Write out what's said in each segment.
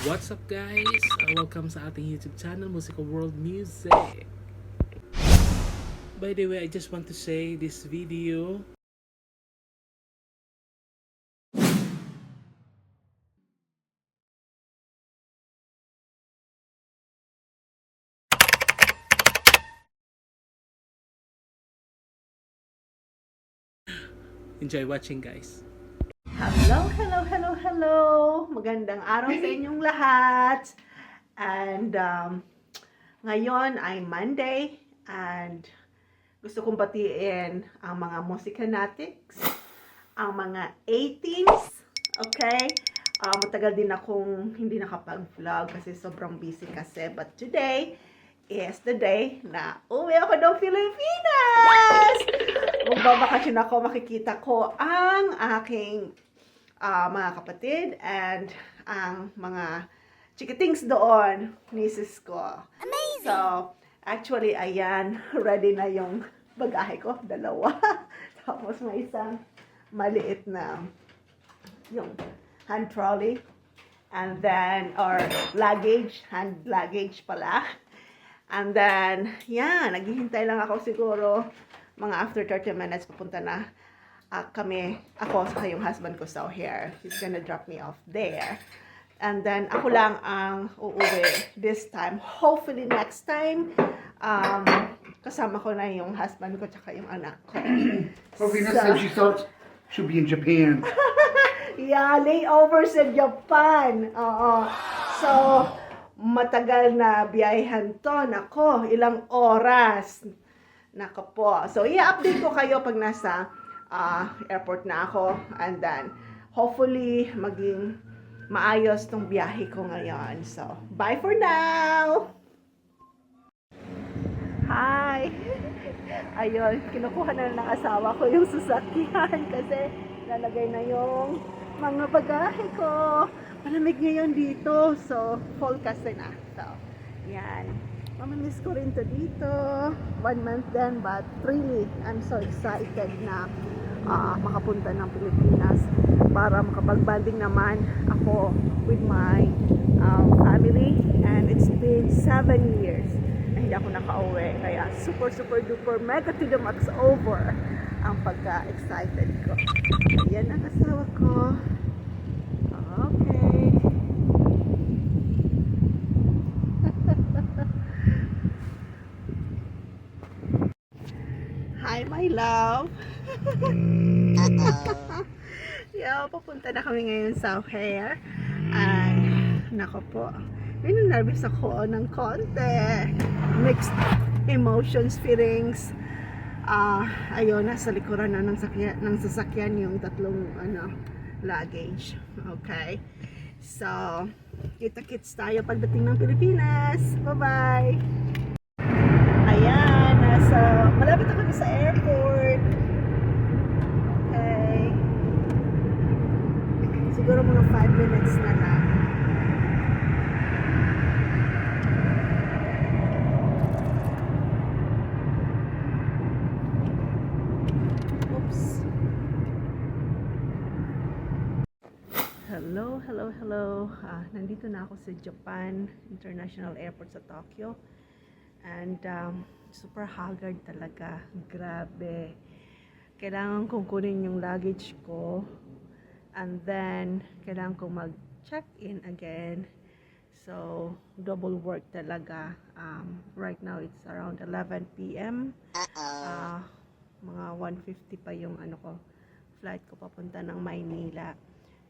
What's up guys? Welcome sa ating YouTube channel, Musical World Music. By the way, I just want to say this video enjoy watching guys. Hello. Magandang araw sa inyong lahat. And ngayon ay Monday and gusto kong batiin ang mga musicanatics, ang mga 18s, okay? Matagal din akong hindi nakapag-vlog kasi sobrang busy kasi. But today is the day na uwi ako ng Pilipinas! Magbabakasyon ako, makikita ko ang aking mga kapatid and ang mga chikitings doon, nieces ko. Amazing! So, actually, ayan, ready na yung bagahe ko, dalawa. Tapos may isang maliit na yung hand trolley. And then, or luggage, hand luggage pala. And then, yan, naghihintay lang ako siguro mga after 30 minutes papunta na ako sa yung husband ko so here. He's gonna drop me off there. And then, ako lang ang uuwi this time. Hopefully, next time, kasama ko na yung husband ko tsaka yung anak ko. Hopefully next time she thought she'll be in Japan. Yeah, layover sa Japan. Oo. So, matagal na biyahan to. Nako, ilang oras. Nako po. So, i-update ko kayo pag nasa airport na ako. And then, hopefully, maging maayos tong biyahe ko ngayon. So, bye for now! Hi! Ayun, kinukuha na ng asawa ko yung sasakyan kasi lalagay na yung mga bagahe ko. Malamig ngayon dito. So, fall kasi na. So, yan. Mamamiss ko rin to dito. 1 month then, but really, I'm so excited na makapunta ng Pilipinas para makapag-banding naman ako with my family. And it's been 7 years na hindi ako nakauwi. Kaya super duper mega to the max over ang pagka-excited ko. Yan ang asawa ko. Okay. Hi, my love. Yeah, papunta na kami ngayon sa O'Hare. And, nako po. Nervous ako ng konti. Mixed emotions, feelings. Ayun, nasa likuran na ng sasakyan yung tatlong luggage. Okay. So, kita-kits tayo pagdating ng Pilipinas. Bye-bye! Ayan, malapit na kami sa airport. Okay. Siguro mga 5 minutes na lang. Oops. Hello. Nandito na ako sa Japan International Airport sa Tokyo. And super haggard talaga. Grabe. Kailangan kong kunin yung luggage ko. And then, kailangan kong mag-check-in again. So, double work talaga. Right now, it's around 11 p.m. Mga 1:50 pa yung flight ko papunta ng Maynila.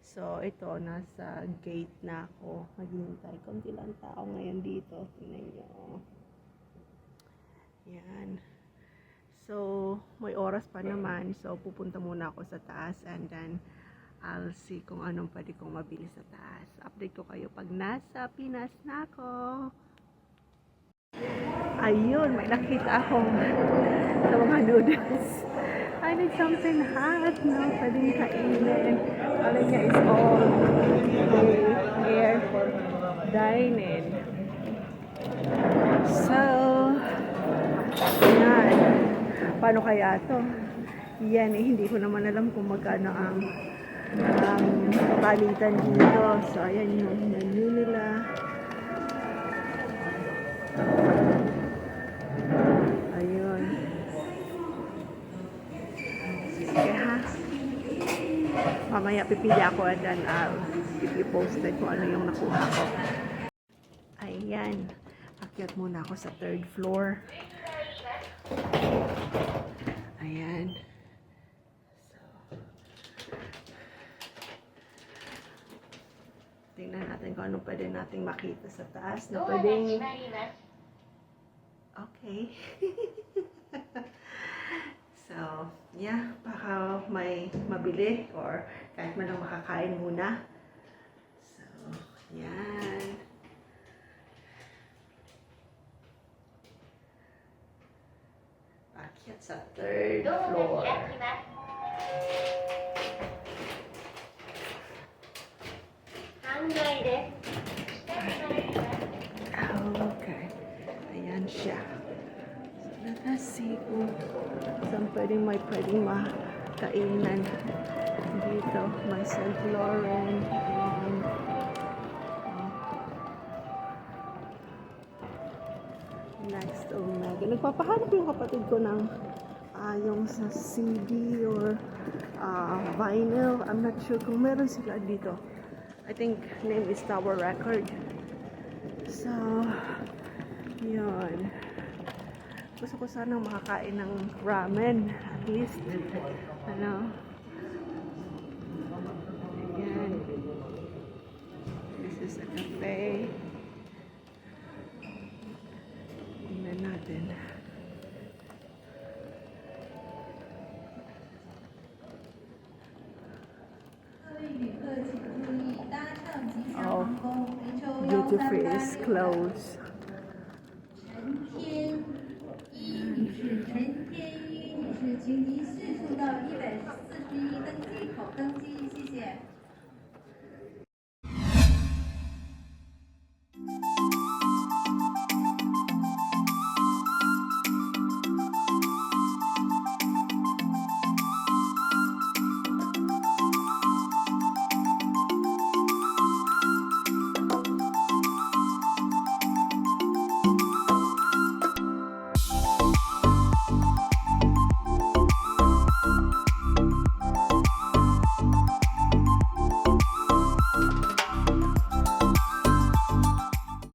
So, ito, nasa gate na ako. Maghihintay. Kunti lang tao ngayon dito. Tingnan nyo. Yan. So, may oras pa naman. So, pupunta muna ako sa taas and then I'll see kung anong pwede kong mabili sa taas. Update ko kayo pag nasa Pinas na ako. Ayun, may nakita akong sa mga noodles. I need something hot, no? Pwedeng kainin. Alam niya is all here for dining. So, yan. Paano kaya to? Yan hindi ko naman alam kung magkano ang palitan dito. So, ayan yung menu nila. mamaya pipili ako and then I'll keep you posted kung ano yung nakuha ko. Ayan. Akyat muna ako sa 3rd floor. Ayan. Tingnan natin kung ano pwede nating makita sa taas na pwedeng... Okay. So, yeah, baka may mabili or kahit man lang makakain muna. So, yan. Akyat sa 3rd floor. Okay. Ayan siya. So, let us see kung saan pwedeng makainan dito. May St. Laurent. Ayan. Next, Omega. Nagpapahanap yung kapatid ko ng yung sa CD or vinyl. I'm not sure kung meron sila dito. I think name is Tower Record. So, yun. Gusto ko sanang makakain ng ramen. At least, ano. Ayan. This is a cafe. Tingnan natin. Oh, duty free is closed. 陈天一女士，陈天一女士，请您迅速到141登机口登机。